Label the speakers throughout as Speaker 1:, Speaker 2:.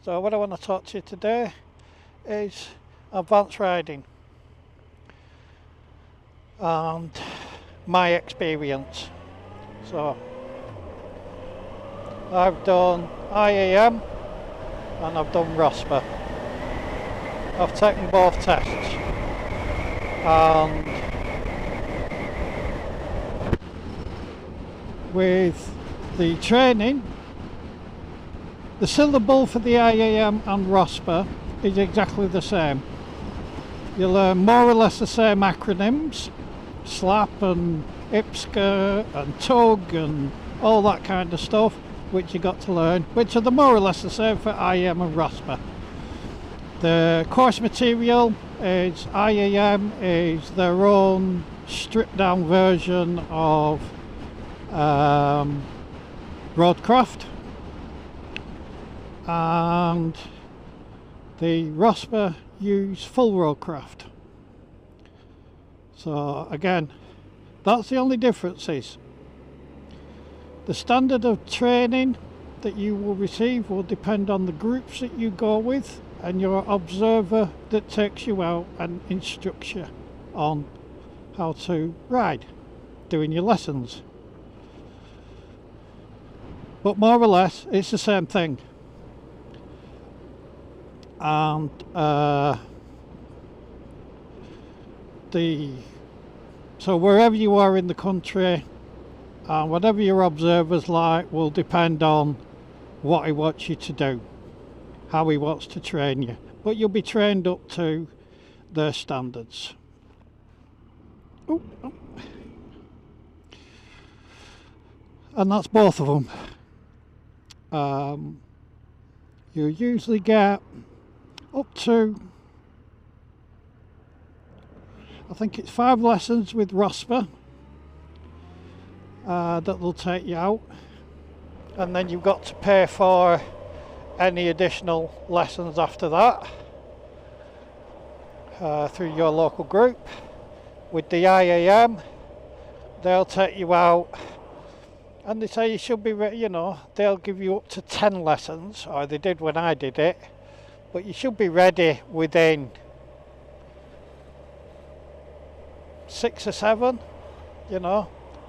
Speaker 1: So what I want to talk to you today is advanced riding and my experience. So I've done I.A.M and I've done ROSPA. I've taken both tests, and with the training, the syllable for the I.A.M and ROSPA is exactly the same. You learn more or less the same acronyms, SLAP and IPSCA and TUG and all that kind of stuff, which you got to learn, which are more or less the same for I.A.M and ROSPA. The course material is I.A.M is their own stripped down version of roadcraft, and the ROSPA use full roadcraft. So again, that's the only differences. The standard of training that you will receive will depend on the groups that you go with and your observer that takes you out and instructs you on how to ride, doing your lessons. But more or less it's the same thing. And so wherever you are in the country, whatever your observer's like will depend on what he wants you to do, how he wants to train you, but you'll be trained up to their standards. And that's both of them. You usually get up to, I think it's 5 lessons with ROSPA that they'll take you out, and then you've got to pay for any additional lessons after that through your local group. With the I.A.M, they'll take you out and they say you should be ready, they'll give you up to 10 lessons, or they did when I did it, but you should be ready within 6 or 7,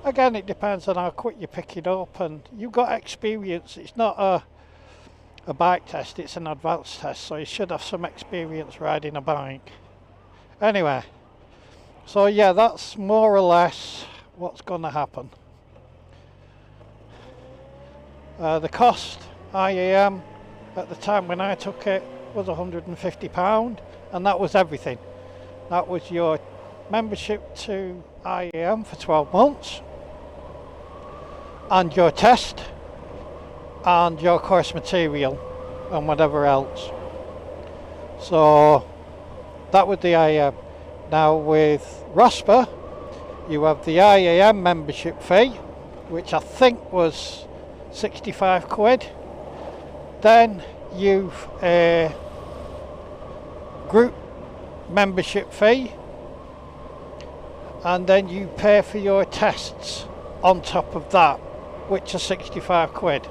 Speaker 1: Again, it depends on how quick you pick it up, and you've got experience. It's not a bike test, it's an advanced test, so you should have some experience riding a bike. Anyway, so yeah, that's more or less what's going to happen. The cost, I.A.M, at the time when I took it, was £150, and that was everything. That was your membership to I.A.M for 12 months, and your test, and your course material, and whatever else. So that was the I.A.M. Now with ROSPA, you have the I.A.M membership fee, which I think was 65 quid. Then you've a group membership fee, and then you pay for your tests on top of that, which are 65 quid.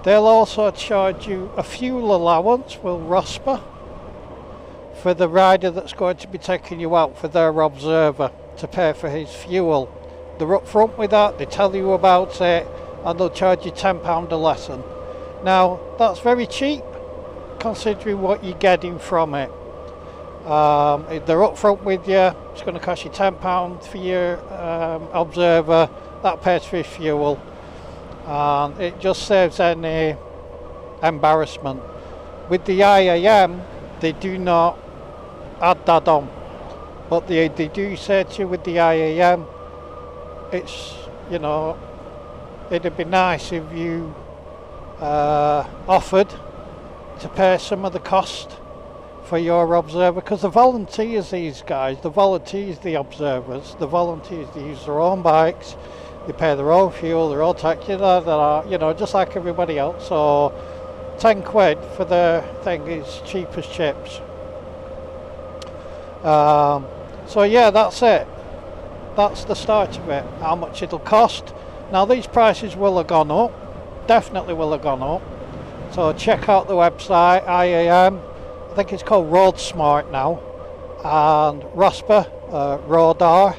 Speaker 1: They'll also charge you a fuel allowance with ROSPA for the rider that's going to be taking you out, for their observer to pay for his fuel. They're up front with that, they tell you about it, and they'll charge you £10 a lesson. Now that's very cheap considering what you're getting from it. If they're up front with you, it's going to cost you £10 for your observer, that pays for his fuel, and it just saves any embarrassment. With the I.A.M, they do not add that on, but they do say to you with the I.A.M, it's, it'd be nice if you offered to pay some of the cost for your observer, because the volunteers, these guys, the volunteers, the observers, the volunteers, they use their own bikes, they pay their own fuel, their own tax, just like everybody else. So 10 quid for the thing is cheap as chips. So yeah, that's it. That's the start of it, how much it'll cost. Now these prices will have gone up, definitely will have gone up. So check out the website, I.A.M. I think it's called Road Smart now, and ROSPA, Rodar,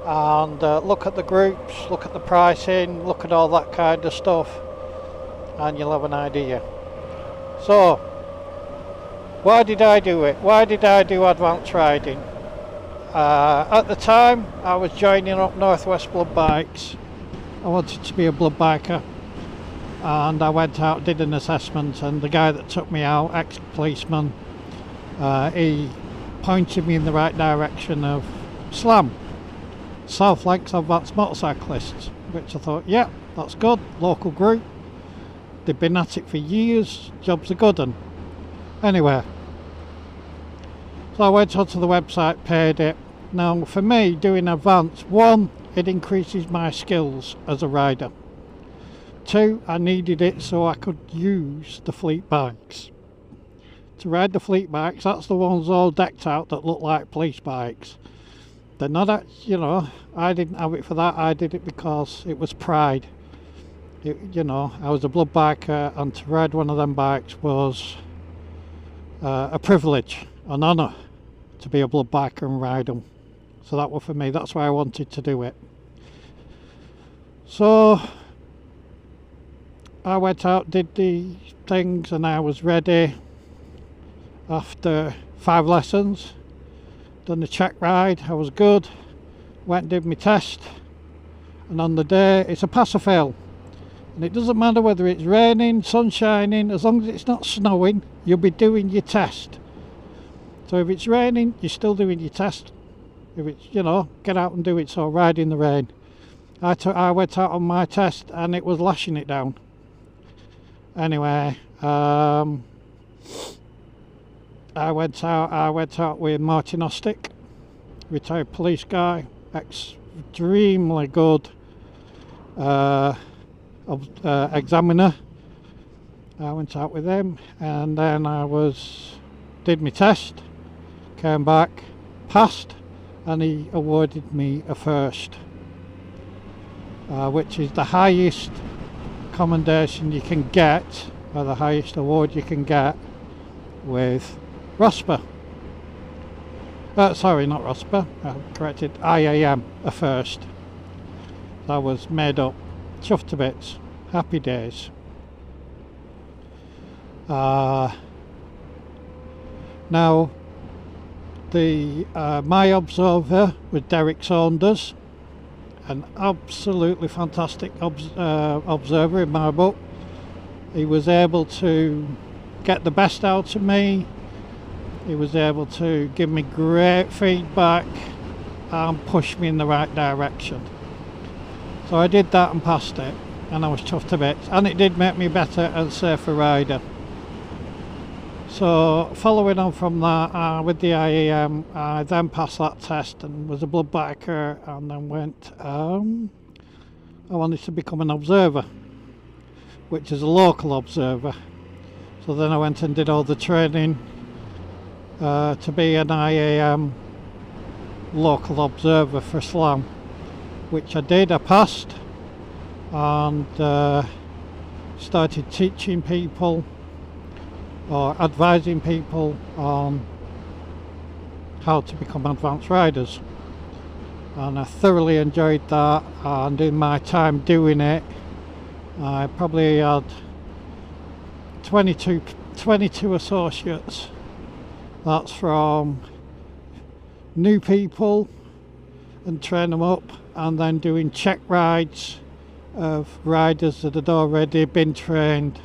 Speaker 1: and look at the groups, look at the pricing, look at all that kind of stuff, and you'll have an idea. So, why did I do it? Why did I do advanced riding? At the time, I was joining up Northwest Blood Bikes. I wanted to be a blood biker, and I went out, did an assessment, and the guy that took me out, ex-policeman, he pointed me in the right direction of SLAM, South Lakes Advanced Motorcyclists, which I thought, yeah, that's good, local group, they've been at it for years, jobs are good. And anyway, so I went onto the website, paid it. Now for me, doing advanced, one, it increases my skills as a rider. Two, I needed it so I could use the fleet bikes. To ride the fleet bikes, that's the ones all decked out that look like police bikes. They're not, you know, I didn't have it for that, I did it because it was pride. You know, I was a blood biker, and to ride one of them bikes was a privilege, an honour to be a blood biker and ride them. So that was for me, that's why I wanted to do it. So I went out, did the things, and I was ready after 5 lessons. Done the check ride, I was good. Went and did my test, and on the day, it's a pass or fail. And it doesn't matter whether it's raining, sun shining, as long as it's not snowing, you'll be doing your test. So if it's raining, you're still doing your test. If it's, you know, get out and do it, so ride in the rain. I went out on my test and it was lashing it down. Anyway, I went out with Martin Ostick, retired police guy, extremely good examiner. I went out with him, and then did my test, came back, passed, and he awarded me a first, which is the highest commendation you can get, or the highest award you can get with ROSPA. Sorry, not ROSPA, I corrected, I.A.M, a first. That was made up, chuffed to bits, happy days. Now, my observer was Derek Saunders, an absolutely fantastic observer in my book. He was able to get the best out of me. He was able to give me great feedback and push me in the right direction. So I did that and passed it, and I was chuffed to bits, and it did make me a better and safer rider. So following on from that, with the I.A.M, I then passed that test and was a blood biker, and then went, I wanted to become an observer, which is a local observer. So then I went and did all the training to be an I.A.M local observer for SLAM, which I did, I passed, and started teaching people or advising people on how to become advanced riders, and I thoroughly enjoyed that. And in my time doing it, I probably had 22 associates. That's from new people and train them up, and then doing check rides of riders that had already been trained.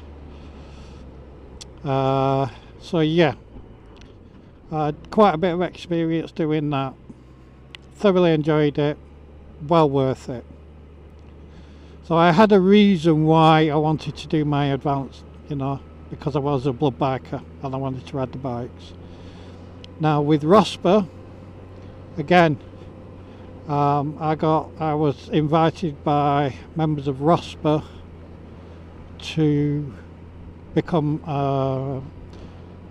Speaker 1: So yeah, I had quite a bit of experience doing that. Thoroughly enjoyed it, well worth it. So I had a reason why I wanted to do my advanced, you know, because I was a blood biker and I wanted to ride the bikes. Now with ROSPA, again, I was invited by members of ROSPA to become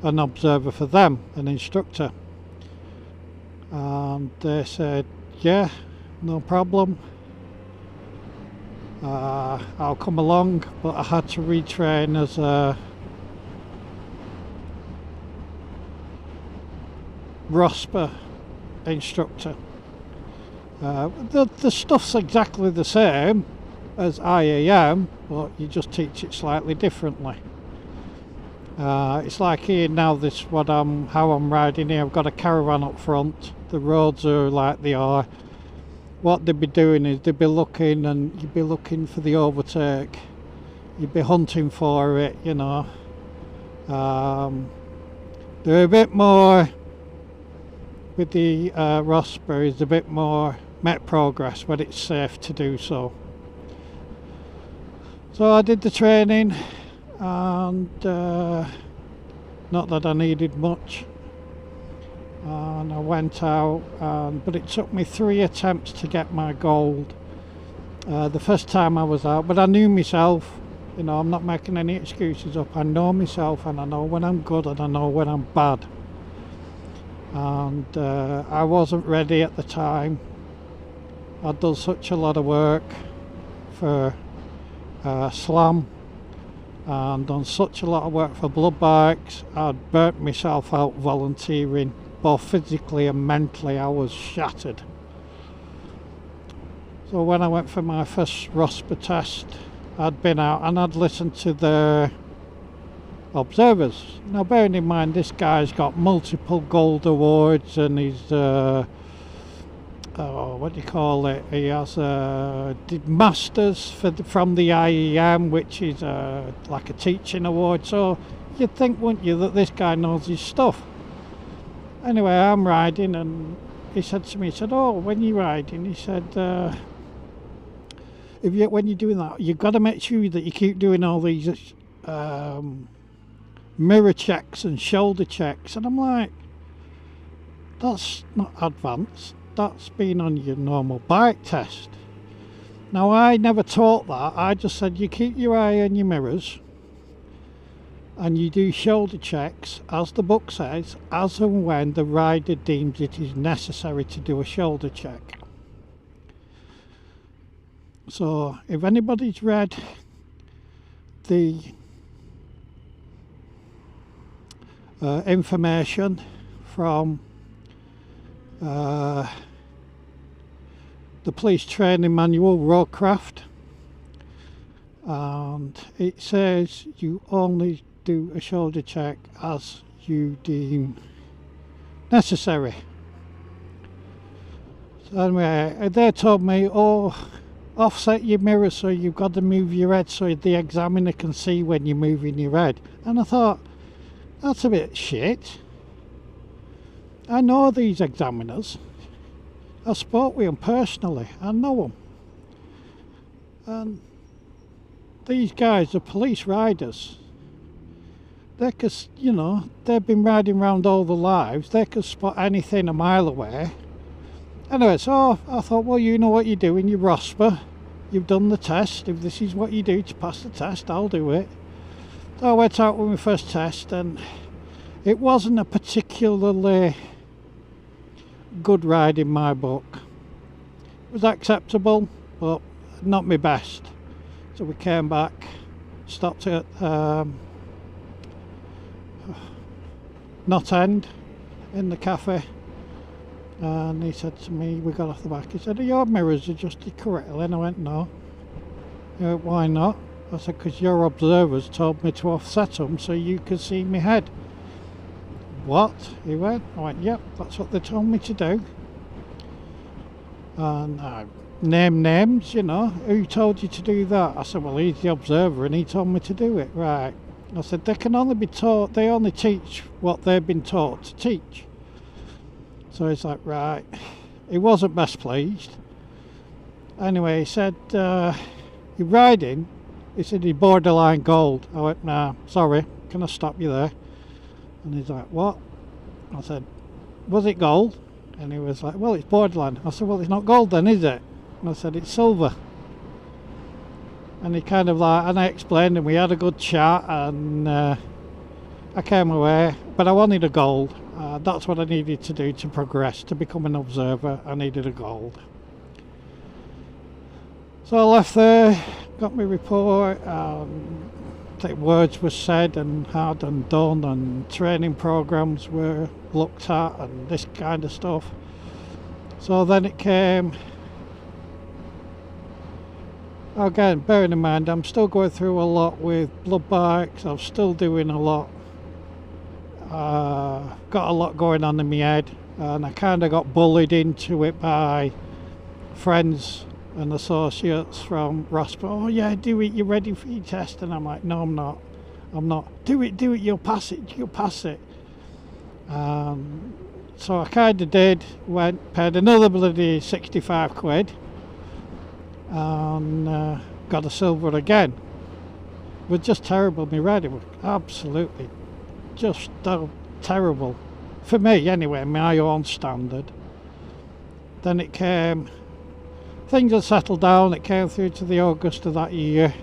Speaker 1: an observer for them, an instructor, and they said, yeah, no problem. I'll come along, but I had to retrain as a ROSPA instructor. The stuff's exactly the same as I.A.M, but you just teach it slightly differently. It's like here now, how I'm riding here. I've got a caravan up front. The roads are like they are. What they'd be doing is they'd be looking, and you'd be looking for the overtake. You'd be hunting for it, you know. They're a bit more, with the ROSPA, is a bit more make progress when it's safe to do so. So I did the training, and not that I needed much, and I went out, but it took me 3 attempts to get my gold the first time I was out. But I knew myself, you know, I'm not making any excuses up. I know myself, and I know when I'm good and I know when I'm bad, and I wasn't ready at the time. I'd done such a lot of work for slam, and done such a lot of work for blood bikes. I'd burnt myself out volunteering, both physically and mentally. I was shattered. So when I went for my first ROSPA test, I'd been out and I'd listened to the observers. Now bearing in mind, this guy's got multiple gold awards, and he's what do you call it? He has did masters from the I.A.M, which is like a teaching award. So you'd think, wouldn't you, that this guy knows his stuff. Anyway, I'm riding, and he said to me, he said, "Oh, when you're riding," he said, when you're doing that, you've got to make sure that you keep doing all these mirror checks and shoulder checks." And I'm like, that's not advanced. That's been on your normal bike test. Now, I never taught that. I just said you keep your eye on your mirrors, and you do shoulder checks, as the book says, as and when the rider deems it is necessary to do a shoulder check. So if anybody's read the information from the police training manual, Roadcraft, and it says you only do a shoulder check as you deem necessary. So anyway, they told me, "Oh, offset your mirror so you've got to move your head so the examiner can see when you're moving your head." And I thought, that's a bit shit. I know these examiners. I spoke with them personally. I know them. And these guys are police riders. They could, you know, they've been riding around all their lives. They could spot anything a mile away. Anyway, so I thought, well, you know what you're doing. You're ROSPA. You've done the test. If this is what you do to pass the test, I'll do it. So I went out with my first test, and it wasn't a particularly good ride in my book. It was acceptable, but not my best. So we came back, stopped at Knot End in the cafe, and he said to me, we got off the back, he said, "Are your mirrors adjusted correctly?" And I went, "No." He went, "Why not?" I said, "Because your observers told me to offset them so you could see my head." "What?" He went. I went, "Yep, that's what they told me to do." And I named names, you know. "Who told you to do that?" I said, "Well, he's the observer and he told me to do it." "Right." I said, "They can only be taught, they only teach what they've been taught to teach." So he's like, "Right." He wasn't best pleased. Anyway, he said, "You're riding?" He said, "He's borderline gold." I went, "Nah, sorry, can I stop you there?" And he's like, "What?" I said, "Was it gold?" And he was like, "Well, it's borderline." I said, "Well, it's not gold then, is it?" And I said, "It's silver." And he kind of like, and I explained, and we had a good chat, and I came away, but I wanted a gold. That's what I needed to do to progress, to become an observer. I needed a gold. So I left there, got my report, the words were said and had and done, and training programs were looked at and this kind of stuff. So then it came, again, bearing in mind I'm still going through a lot with blood bikes, I'm still doing a lot, got a lot going on in my head, and I kind of got bullied into it by friends and associates from ROSPA. Oh yeah, do it, you're ready for your test. And I'm like, no, I'm not. Do it, you'll pass it. So I kind of did, paid another bloody 65 quid and got a silver again. It was just terrible. My ride, it was absolutely just terrible. For me anyway, my own standard. Then it came, things had settled down, it came through to the August of that year,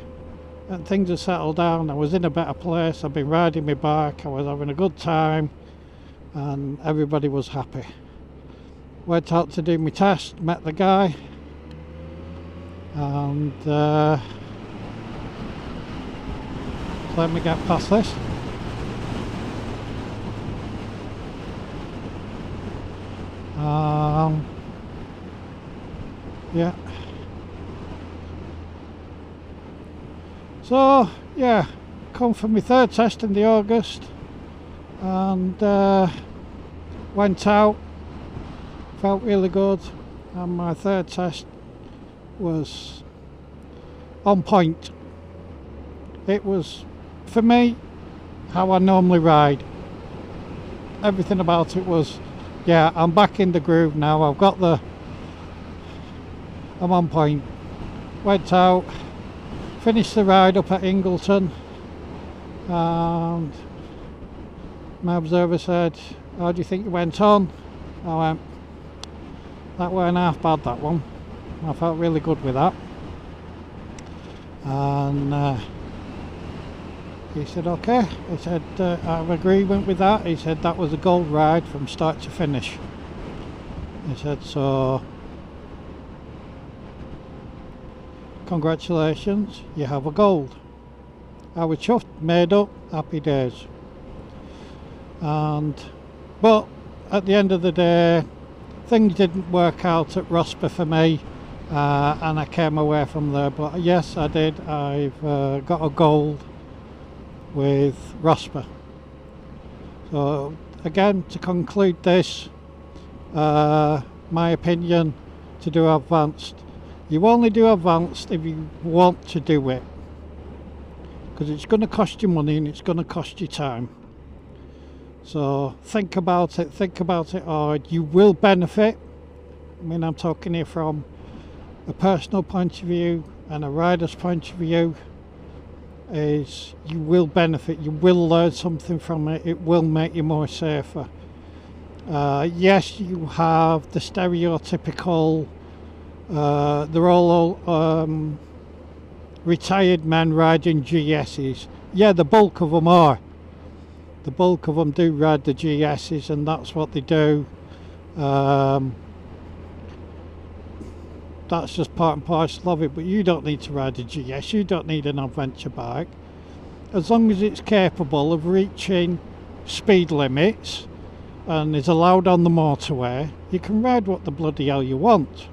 Speaker 1: and things had settled down. I was in a better place, I'd been riding my bike, I was having a good time, and everybody was happy. Went out to do my test, met the guy, and let me get past this. Yeah. So yeah, come for my third test in the August, and went out, felt really good, and my third test was on point. It was, for me, how I normally ride. Everything about it was, yeah, I'm back in the groove now, I'm on point. Went out, finished the ride up at Ingleton, and my observer said, how do you think you went on? I went, that weren't half bad, that one. I felt really good with that. And he said, okay. He said, I have agreement with that. He said, that was a gold ride from start to finish. He said, so congratulations, you have a gold. I was chuffed, made up, happy days. But at the end of the day, things didn't work out at ROSPA for me, and I came away from there. But yes, I did. I've got a gold with ROSPA. So again, to conclude this, my opinion, to do advanced, you only do advanced if you want to do it, because it's going to cost you money and it's going to cost you time. So think about it hard. You will benefit. I mean, I'm talking here from a personal point of view and a rider's point of view. Is you will benefit, you will learn something from it, it will make you more safer. Yes, you have the stereotypical, they're all retired men riding GSs. Yeah, the bulk of them are. The bulk of them do ride the GSs, and that's what they do. That's just part and parcel of it, but you don't need to ride a GS, you don't need an adventure bike. As long as it's capable of reaching speed limits and is allowed on the motorway, you can ride what the bloody hell you want.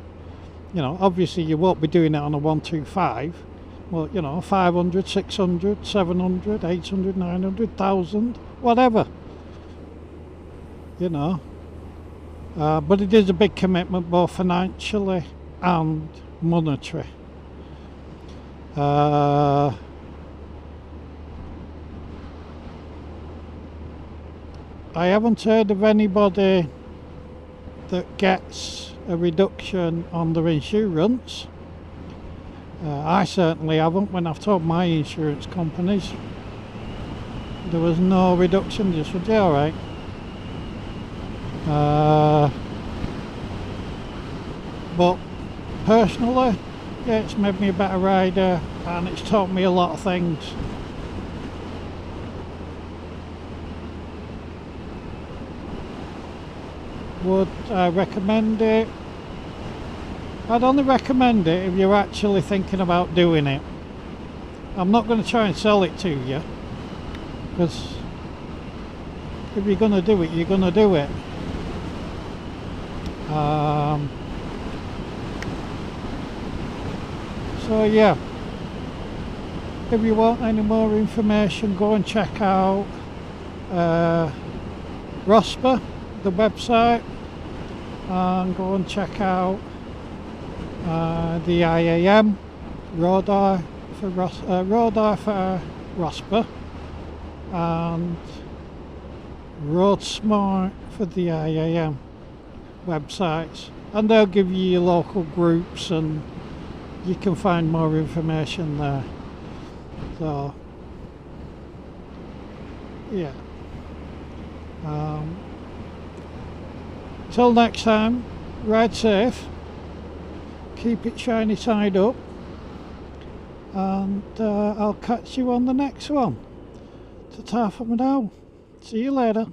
Speaker 1: You know, obviously you won't be doing it on a 125, well, you know, 500, 600, 700, 800, 900, 1000, whatever. You know, but it is a big commitment, both financially and monetary. I haven't heard of anybody that gets a reduction on their insurance. I certainly haven't. When I've told my insurance companies, there was no reduction. They just said, yeah, alright. But personally, yeah, it's made me a better rider and it's taught me a lot of things. Would I recommend it? I'd only recommend it if you're actually thinking about doing it. I'm not going to try and sell it to you, because if you're going to do it, you're going to do it. So yeah, if you want any more information, go and check out ROSPA, the website, and go and check out the I.A.M Rospa for ROSPA, and Road Smart for the I.A.M websites, and they'll give you your local groups and you can find more information there. So yeah, till next time, ride safe, keep it shiny side up, and I'll catch you on the next one. Ta-ta for now. See you later.